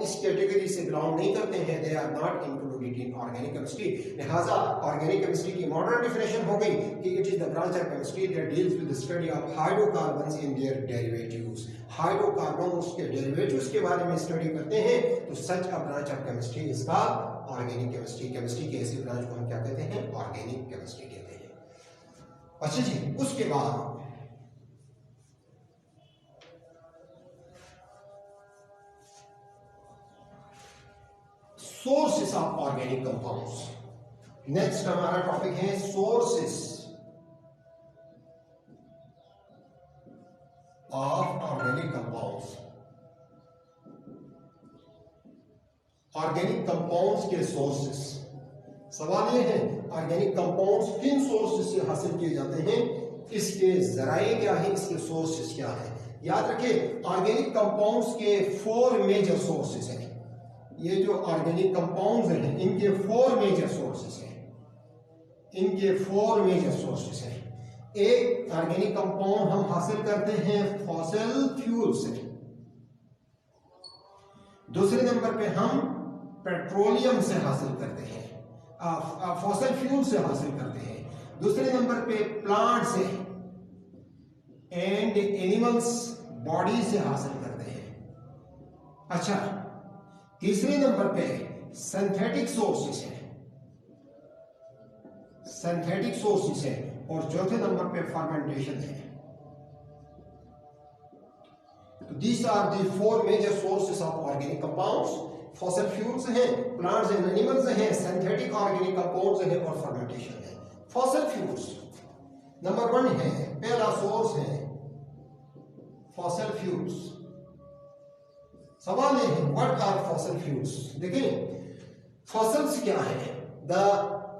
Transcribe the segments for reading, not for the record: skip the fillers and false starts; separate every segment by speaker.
Speaker 1: इस कैटेगरी से बिलोंग नहीं करते हैं, they are not included in organic chemistry. लिहाजा ऑर्गेनिक केमिस्ट्री की मॉडर्न डेफिनेशन हो गई कि it is the branch of chemistry that deals with the study of hydrocarbons in their derivatives. Hydrocarbons के डेरिवेटिव्स के बारे में स्टडी करते हैं तो such a branch of chemistry इसका ऑर्गेनिक केमिस्ट्री। केमिस्ट्री के ऐसी ब्रांच को हम क्या कहते हैं? ऑर्गेनिक केमिस्ट्री कहते हैं। अच्छा जी, उसके बाद sources of organic compounds. Next हमारा टॉपिक है sources of organic compounds. Organic compounds के सोर्सेस। सवाल यह है ऑर्गेनिक कंपाउंड्स किन सोर्सेस से हासिल किए जाते हैं, इसके जराए क्या है, इसके सोर्सेस क्या है। याद रखिए ऑर्गेनिक कंपाउंड्स के 4 मेजर सोर्सेस हैं। ये जो ऑर्गेनिक कंपाउंड्स हैं इनके 4 मेजर सोर्सेस हैं। इनके 4 मेजर सोर्सेस हैं। एक ऑर्गेनिक कंपाउंड हम हासिल करते हैं फॉसिल फ्यूल से। दूसरे नंबर पे हम पेट्रोलियम से हासिल करते हैं, फॉसिल फ्यूल से हासिल करते हैं। दूसरे नंबर पे प्लांट से एंड एनिमल्स बॉडी से हासिल करते हैं। अच्छा, तीसरे नंबर पे सिंथेटिक सोर्सेस है, सिंथेटिक सोर्सेस है। और चौथे नंबर पे फर्मेंटेशन है। तो these are the 4 major sources of organic compounds. Fossil fuels हैं, प्लांट्स एंड एनिमल्स हैं, सिंथेटिक ऑर्गेनिक कंपाउंड्स हैं और फर्मेंटेशन है। फॉसिल फ्यूल्स नंबर 1 है, पहला सोर्स है फॉसिल फ्यूल्स। सवाल ये है व्हाट आर फॉसिल फ्यूल्स। देखिए फॉसिल्स क्या है? The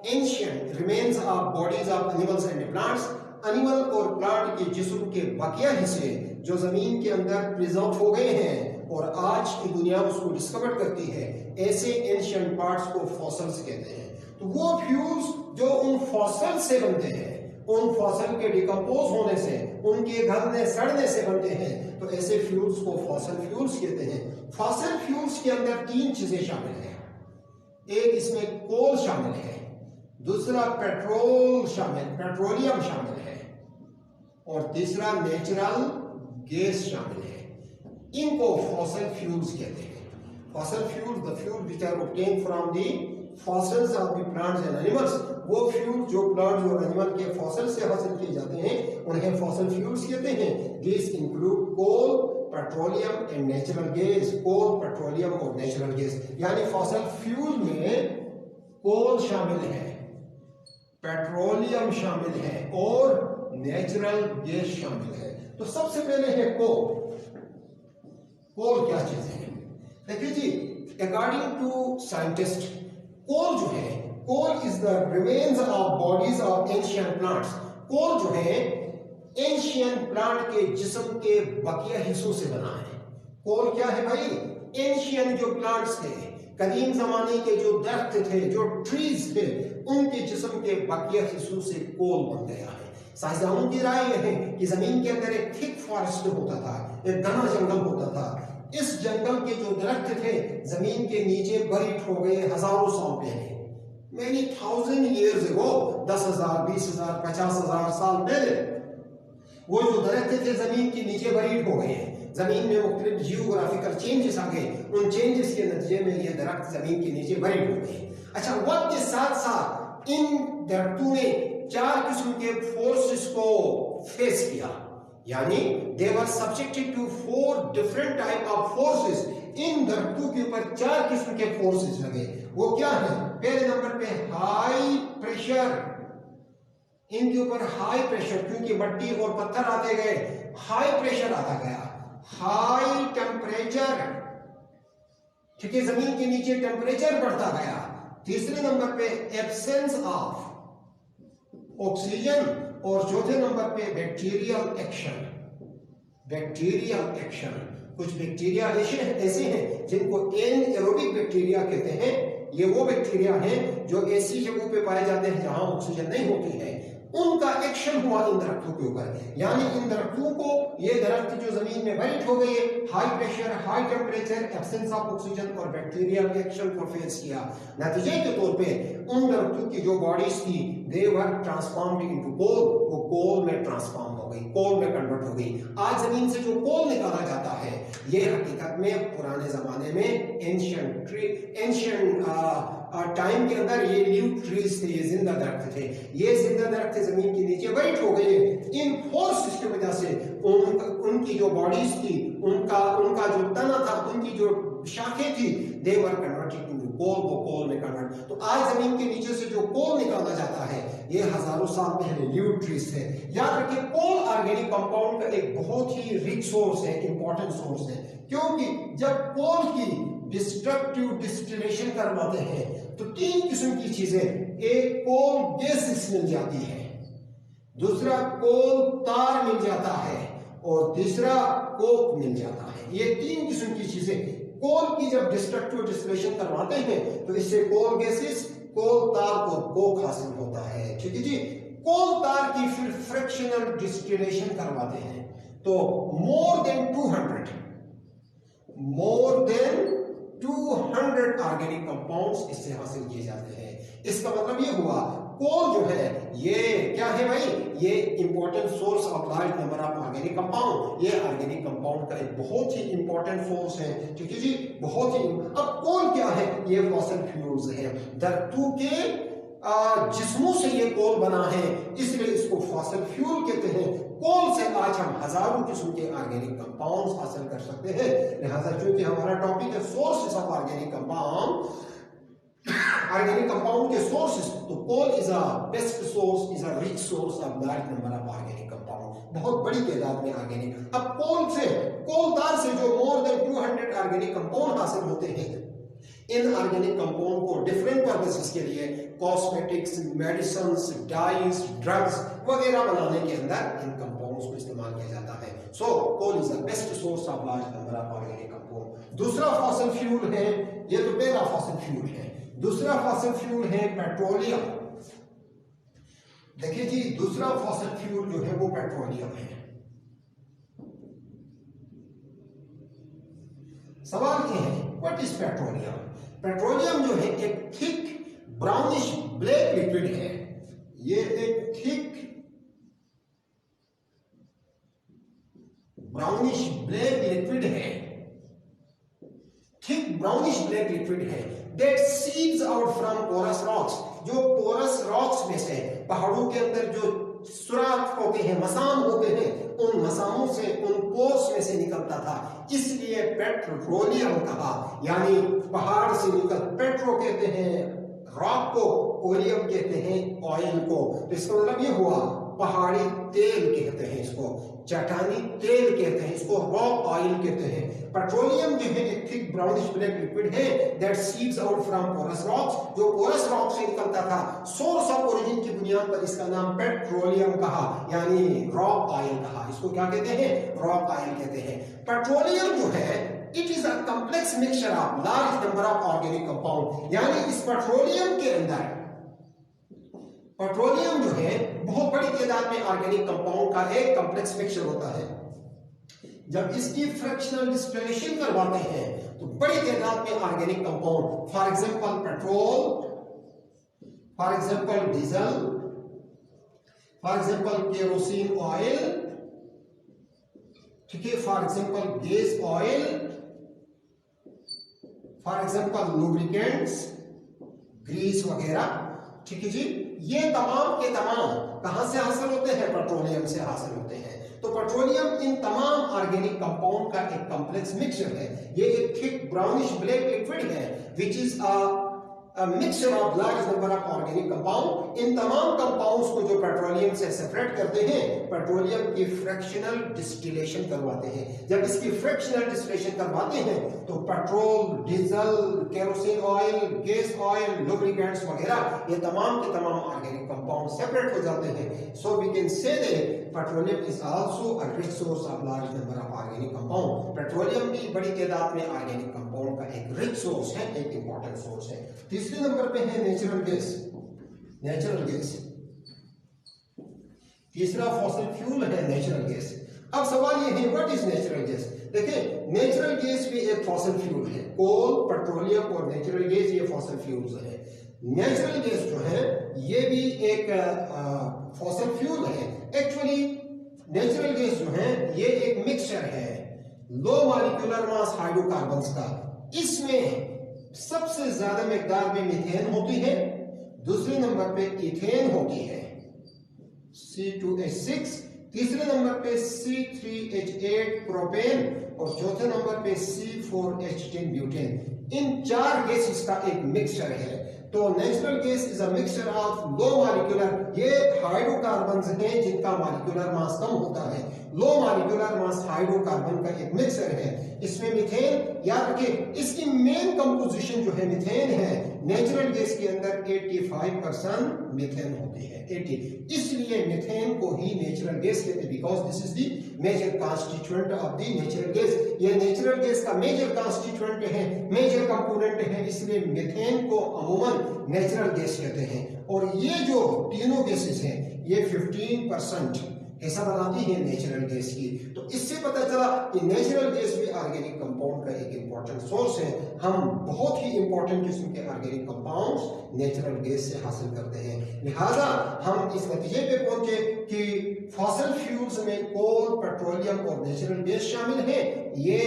Speaker 1: ancient remains of bodies of animals and plants. Animal और प्लांट के जिस्म के बकिया हिस्से जो जमीन के अंदर प्रिजर्व हो गए हैं और आज की दुनिया उसको डिस्कवर करती है, ऐसे एंशिएंट पार्ट्स को फॉसिल्स कहते हैं। तो वो फ्यूल्स जो उन फॉसिल से बनते हैं, उन फॉसिल के डिकम्पोज होने से, उनके गलने सड़ने से बनते हैं, तो ऐसे फ्यूल्स को फॉसिल फ्यूल्स कहते हैं। फॉसिल फ्यूल्स के अंदर 3 चीजें शामिल हैं। एक इसमें कोल शामिल है, दूसरा पेट्रोलियम शामिल है और तीसरा नेचुरल गैस शामिल है। इनको फॉसिल फ्यूल्स कहते हैं। Fossil fuels, the fuel which are obtained from the fossils of the plants and animals. वो फ्यूल जो प्लांट और एनिमल के फॉसिल से हासिल किए जाते हैं उन्हें फॉसिल फ्यूल्स कहते हैं। This include coal, petroleum and natural gas. Coal, petroleum और नेचुरल गैस, यानी फॉसिल फ्यूल में कोल शामिल है, पेट्रोलियम शामिल है और नेचुरल गैस शामिल है। तो सबसे पहले है कोल। कोल क्या चीज है? देखिए जी, अकॉर्डिंग टू साइंटिस्ट, कोल जो है, coal is the remains of bodies of ancient plants. Coal जो है एंशिएंट प्लांट के जिस्म के बकिया हिस्सों से बना है। कोल क्या है भाई? एंशिएंट जो प्लांट्स थे, कदीम जमाने के जो दरख्त थे, जो ट्रीज थे, उनके जिस्म के बकिया हिस्सों से कोल बन गया है। साइंसदानों की राय यह है कि जमीन के अंदर एक थिक फॉरेस्ट होता था, एक घना जंगल होता था। इस जंगल के जो दरख्त थे जमीन के नीचे बरीड हो गए हजारों साल पहले, many thousand years ago, 10,000, 20,000, 50,000 साल पहले वो जो दरख्त थे जमीन के नीचे बरीड हो गए हैं। जमीन में मुख्तलिफ जियोग्राफिकल चेंजेस आ गए, उन चेंजेस के नतीजे में ये दरख्त जमीन के नीचे बरीड हो गए। अच्छा, वक्त के साथ साथ इन दरख्तों ने 4 किस्म के फोर्सेस को फेस किया, यानी they were subjected to 4 different type of forces. इन दरख्तों के ऊपर 4 किस्म के फोर्सेस लगे। वो क्या है? पहले नंबर पे हाई प्रेशर। इनके ऊपर हाई प्रेशर, क्योंकि मिट्टी और पत्थर आते गए, हाई प्रेशर आता गया। हाई टेम्परेचर, ठीक है, जमीन के नीचे टेम्परेचर बढ़ता गया। तीसरे नंबर पे एब्सेंस ऑफ ऑक्सीजन और चौथे नंबर पे बैक्टीरियल एक्शन। बैक्टीरियल एक्शन, कुछ बैक्टीरिया ऐसे हैं जिनको एनएरोबिक बैक्टीरिया कहते हैं। ये वो बैक्टीरिया हैं जो ऐसी जगहों पे पाए जाते हैं जहां ऑक्सीजन नहीं होती है। उनका एक्शन हुआ इन दरख्तों के ऊपर, यानी इन दरख्तों को, ये दरख्त जो जमीन में बरीड हो गए, high pressure, high temperature, absence of oxygen और बैक्टीरियल रिएक्शन को फेस किया। नतीजे के तौर पे उन दरख्तों की जो बॉडीज थी दे वर ट्रांसफॉर्म्ड इनटू कोल, वो कोल में ट्रांसफॉर्म हो गई, कोल में कन्वर्ट हो गई। आज जमीन से जो कोल निकाला जाता है ये हकीकत में पुराने जमाने में एंशियंट टाइम के अंदर ये लीव ट्रीज थे, ये जिंदा दरख्त थे। ये जिंदा दरख्त जमीन के नीचे वेट हो गए। इन फोर्सेस की वजह से उनकी जो बॉडीज थी, उनका जो तना था, उनकी जो शाखें थी, दे वर कन्वर्टेड इनटू कोल, वो कोल में कन्वर्ट। तो आज जमीन के नीचे से जो कोल निकाला जाता है ये हजारों साल पहले लीव ट्रीज थे। याद रखिए कोल ऑर्गेनिक कंपाउंड का एक बहुत ही रिच सोर्स है, इंपॉर्टेंट सोर्स है, क्योंकि जब कोल की डिस्ट्रक्टिव डिस्टिलेशन करवाते हैं तो तीन किस्म की चीजें, एक कोल गैसेस मिल जाती है, दूसरा कोल तार मिल जाता है और तीसरा कोक मिल जाता है। ये तीन किस्म की चीजें कोल की जब डिस्ट्रक्टिव डिस्टिलेशन करवाते हैं तो इससे कोल गैसेस, कोल तार और कोक हासिल होता है। ठीक है जी। कोल तार की फिर फ्रैक्शनल डिस्टिलेशन करवाते हैं तो मोर देन 200 ऑर्गेनिक कंपाउंड्स इससे हासिल किए जाते हैं। इसका मतलब ये हुआ कोल जो है ये क्या है भाई, ये important source of large number of organic compound, ये ऑर्गेनिक कंपाउंड का एक बहुत ही इंपॉर्टेंट सोर्स है। ठीक है जी, बहुत ही। अब कोल क्या है, ये फॉसिल फ्यूल्स है, दरख्तों के जिस्मों से ये कोल बना है, इसलिए इसको फॉसिल फ्यूल कहते हैं। कोल से आज हम हजारों किस्म के ऑर्गेनिक कंपाउंड्स हासिल कर सकते हैं। लिहाजा चूंकि हमारा टॉपिक है sources of organic compound, organic compound के सोर्सेस, तो coal is a best source, is a rich source of large number of organic compound, बहुत बड़ी तादाद में ऑर्गेनिक। अब कोल तार से जो मोर देन 200 ऑर्गेनिक कंपाउंड हासिल होते हैं, इन ऑर्गेनिक कंपाउंड को डिफरेंट पर्पसेस के लिए, कॉस्मेटिक्स, मेडिसिन्स, डाइज, ड्रग्स वगैरह बनाने के अंदर इन कंपाउंड्स को इस्तेमाल किया जाता है। So coal is the best source of large number of organic compound. दूसरा फॉसिल फ्यूल है, ये तो पहला फॉसिल फ्यूल है, दूसरा फॉसिल फ्यूल है पेट्रोलियम। देखिए जी, दूसरा फॉसिल फ्यूल जो है वो पेट्रोलियम है। सवाल ये है व्हाट इज पेट्रोलियम। पेट्रोलियम जो है एक थिक ब्राउनिश ब्लैक लिक्विड है, ये एक थिक ब्राउनिश ब्लैक लिक्विड है, थिक ब्राउनिश ब्लैक लिक्विड है that seeps out from porous rocks, जो पोरस रॉक्स में से, पहाड़ों के अंदर जो सुराख होते हैं, मसान होते हैं, उन मसानों से, उन पोर्स में से निकलता था, इसलिए पेट्रोलियम कहा। यानी पहाड़ से निकल, पेट्रो कहते हैं रॉक को, ओलियम कहते हैं ऑयल को। तो इसका मतलब ये हुआ पहाड़ी तेल कहते हैं इसको, चट्टानी तेल कहते हैं इसको, रॉक ऑयल कहते हैं। पेट्रोलियम जो है एक थिक ब्राउनिश ब्लैक लिक्विड है that seeps out from porous rocks, जो पोरस रॉक से निकलता था। सोर्स ऑफ ओरिजिन की बुनियाद पर इसका नाम पेट्रोलियम कहा, यानी रॉक ऑयल कहा। इसको क्या कहते हैं, रॉक ऑयल कहते हैं। पेट्रोलियम जो है it is a complex mixture of large number of organic compound, यानी इस पेट्रोलियम के अंदर, पेट्रोलियम जो है बहुत बड़ी तादाद में ऑर्गेनिक कंपाउंड का एक कॉम्प्लेक्स मिक्सचर होता है। जब इसकी फ्रैक्शनल डिस्टिलेशन करवाते हैं तो बड़ी तादाद में organic compound, for example petrol, for example diesel, for example kerosene oil, ठीक है, for example gas oil, for example lubricants, grease वगैरह, ठीक है जी। ये तमाम के तमाम कहां से हासिल होते हैं, पेट्रोलियम से हासिल होते हैं। तो पेट्रोलियम इन तमाम ऑर्गेनिक कंपाउंड का एक कॉम्प्लेक्स मिक्सचर है। ये एक थिक ब्राउनिश ब्लैक लिक्विड है which is a mixture of large number of organic compound। इन तमाम कंपाउंड्स को जो पेट्रोलियम से सेपरेट करते हैं, पेट्रोलियम की फ्रैक्शनल डिस्टिलेशन करवाते हैं। जब इसकी फ्रैक्शनल डिस्टिलेशन करवाते हैं तो petrol, diesel, kerosene oil, gas oil, lubricants वगैरह ये तमाम के तमाम ऑर्गेनिक कंपाउंड सेपरेट हो जाते हैं। So we can say that petroleum is also a rich source of large number of organic compound. Petroleum भी बड़ी तादाद में ऑर्गेनिक कंपाउंड का एक रिच सोर्स है, एक इंपॉर्टेंट सोर्स है। तीसरे नंबर पे है नेचुरल गैस। नेचुरल गैस तीसरा फॉसिल फ्यूल है नेचुरल गैस। अब सवाल ये है व्हाट इज नेचुरल गैस। देखिए नेचुरल गैस भी एक फॉसिल फ्यूल है। कोल, पेट्रोलियम और नेचुरल गैस ये फॉसिल फ्यूल्स है। नेचुरल गैस जो है ये भी एक फॉसिल फ्यूल है। एक्चुअली नेचुरल गैस जो है ये एक मिक्सचर है लो मॉलिक्यूलर मास हाइड्रोकार्बन्स का। इसमें सबसे ज्यादा मिकदार में मीथेन होती है, दूसरे नंबर पे इथेन होती है C2H6, तीसरे नंबर पे C3H8 प्रोपेन और चौथे नंबर पे C4H10 ब्यूटेन। इन चार गैसेस का एक मिक्सचर है। तो natural gas is a mixture of low molecular, ये हाइड्रोकार्बन्स हैं जिनका मॉलिक्यूलर मास कम होता है। लो मॉलिक्यूलर मास हाइड्रोकार्बन का एक मिक्सचर है। इसमें मीथेन याद रखिए, इसकी मेन कंपोजिशन जो है मीथेन है। नेचुरल गैस के अंदर 85% मीथेन होती है, 80। इसलिए मीथेन को ही नेचुरल गैस कहते हैं because this is the major constituent of the natural gas. ये नेचुरल गैस का मेजर कॉन्स्टिट्यूएंट है, मेजर कंपोनेंट है, इसलिए मीथेन को अमूमन नेचुरल गैस कहते हैं। और ये जो तीनों गैसेस हैं ये 15% हिस्सा बनाती है नेचुरल गैस की। तो इससे पता चला कि नेचुरल गैस भी ऑर्गेनिक कंपाउंड का एक इंपॉर्टेंट सोर्स है। हम बहुत ही इंपॉर्टेंट किस्म के ऑर्गेनिक कंपाउंड्स नेचुरल गैस से हासिल करते हैं। लिहाजा हम इस नतीजे पे पहुंचे कि फॉसिल फ्यूल्स में कोल, पेट्रोलियम और नेचुरल गैस शामिल है। ये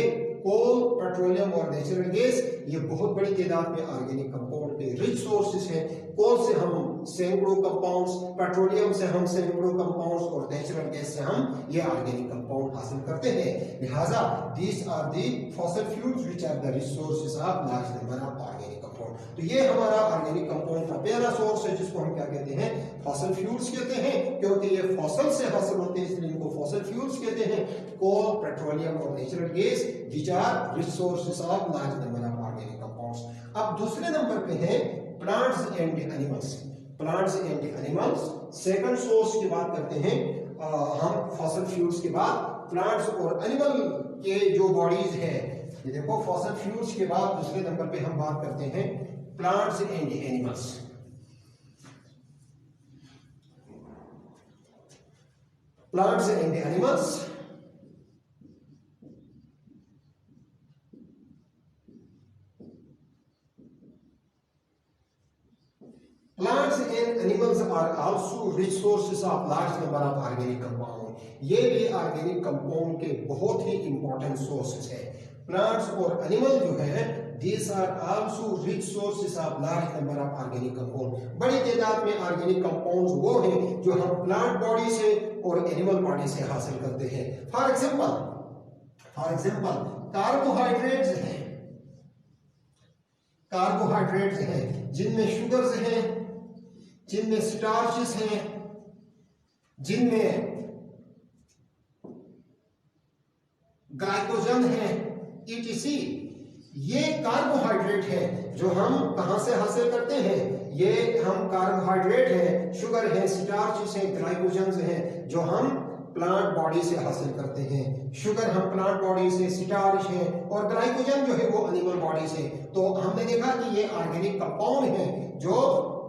Speaker 1: कोल, पेट्रोलियम और नेचुरल गैस ये बहुत बड़ी तादाद में ऑर्गेनिक कंपाउंड के रिच सोर्सेस हैं। कोल से हम सैकड़ों कंपाउंड्स, पेट्रोलियम से हम सैकड़ों कंपाउंड्स और नेचुरल गैस से हम ये ऑर्गेनिक कंपाउंड हासिल करते हैं। लिहाजा these are the fossil fuels which are the resources of large number of organic compound. तो ये हमारा ऑर्गेनिक कंपाउंड का पहला सोर्स है जिसको हम क्या कहते हैं, फॉसिल फ्यूल्स कहते हैं। क्योंकि ये फॉसिल से हासिल होते हैं इसलिए इनको फॉसिल फ्यूल्स कहते हैं। कोल, पेट्रोलियम और natural gas which are resources of large number of organic compounds. अब दूसरे नंबर पे है plants and animals. Plants and animals second source की बात करते हैं हम फॉसिल फ्यूल्स के बाद। प्लांट्स और एनिमल के जो बॉडीज है, ये देखो फॉसिल फ्यूल्स के बाद दूसरे नंबर पे हम बात करते हैं plants and animals. Plants and animals Plants and animals are also rich sources of large number of organic compound. ये भी ऑर्गेनिक कंपाउंड के बहुत ही इंपॉर्टेंट सोर्सेस है। प्लांट्स और एनिमल जो है these are also rich sources of large number of organic compound. बड़ी तादाद में ऑर्गेनिक कंपाउंड्स वो हैं जो हम प्लांट बॉडी से और एनिमल बॉडी से हासिल करते हैं। फॉर एग्जांपल कार्बोहाइड्रेट्स हैं, कार्बोहाइड्रेट्स हैं जिनमें शुगर्स हैं, जिनमें स्टार्चेस हैं, जिनमें ग्लाइकोजन है, etc। ये कार्बोहाइड्रेट है जो हम कहां से हासिल करते हैं, ये हम कार्बोहाइड्रेट है, शुगर है, स्टार्चेस है, ग्लाइकोजन है जो हम प्लांट बॉडी से हासिल करते हैं। शुगर हम प्लांट बॉडी से, स्टार्च है और ग्लाइकोजन जो है वो एनिमल बॉडी से। तो हमने देखा कि ये ऑर्गेनिक कंपाउंड है जो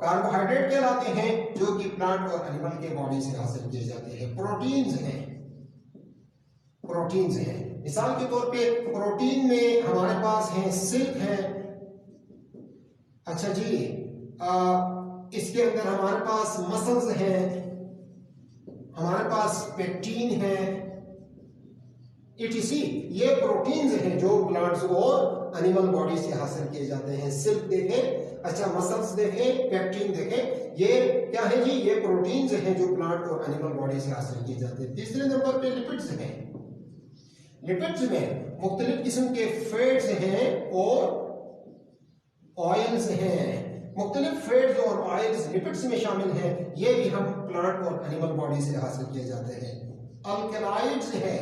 Speaker 1: कार्बोहाइड्रेट कहलाते हैं जो कि प्लांट और एनिमल के बॉडी से हासिल किए जाते हैं। प्रोटीन्स हैं, प्रोटीन्स हैं मिसाल के तौर पे प्रोटीन में हमारे पास है सिल्क है, अच्छा जी इसके अंदर हमारे पास मसल्स हैं, हमारे पास पेक्टिन है, etc। ये प्रोटीन्स हैं जो प्लांट्स और एनिमल बॉडी से हासिल किए जाते हैं। सिल्क देखें, अच्छा मसल्स देखें, पेक्टिन देखें, ये क्या है जी, ये प्रोटीन्स हैं जो प्लांट और एनिमल बॉडी से हासिल किए जाते हैं। तीसरे नंबर पे लिपिड्स हैं। लिपिड्स में मुख्तलिफ किस्म के फैट्स हैं और ऑयल्स हैं। मुख्तलिफ फैट्स और ऑयल्स लिपिड्स में शामिल हैं, ये भी हम प्लांट और एनिमल बॉडी से हासिल किए जाते हैं। अल्कलॉइड्स है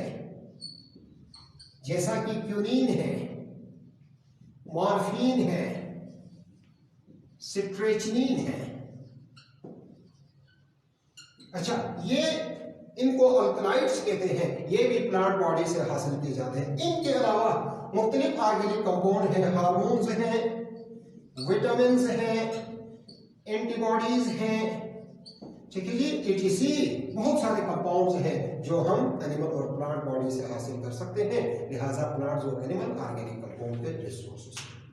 Speaker 1: जैसा कि क्यूनिन है, मॉर्फिन है, सिट्रेचनिन है। अच्छा ये इनको अल्कलॉइड्स कहते हैं, ये भी प्लांट बॉडी से हासिल किए जाते हैं। इनके अलावा मुख्तलिफ ऑर्गेनिक कंपाउंड हैं, हार्मोन्स हैं, विटामिन्स हैं, एंटीबॉडीज हैं, ठीक है जी। एटीसी बहुत सारे कंपाउंड्स हैं जो हम एनिमल और प्लांट बॉडी से हासिल कर सकते हैं, लिहाजा प्लांट्स और एनिमल ऑर्गेनिक कंपाउंड के रिसोर्सेज हैं।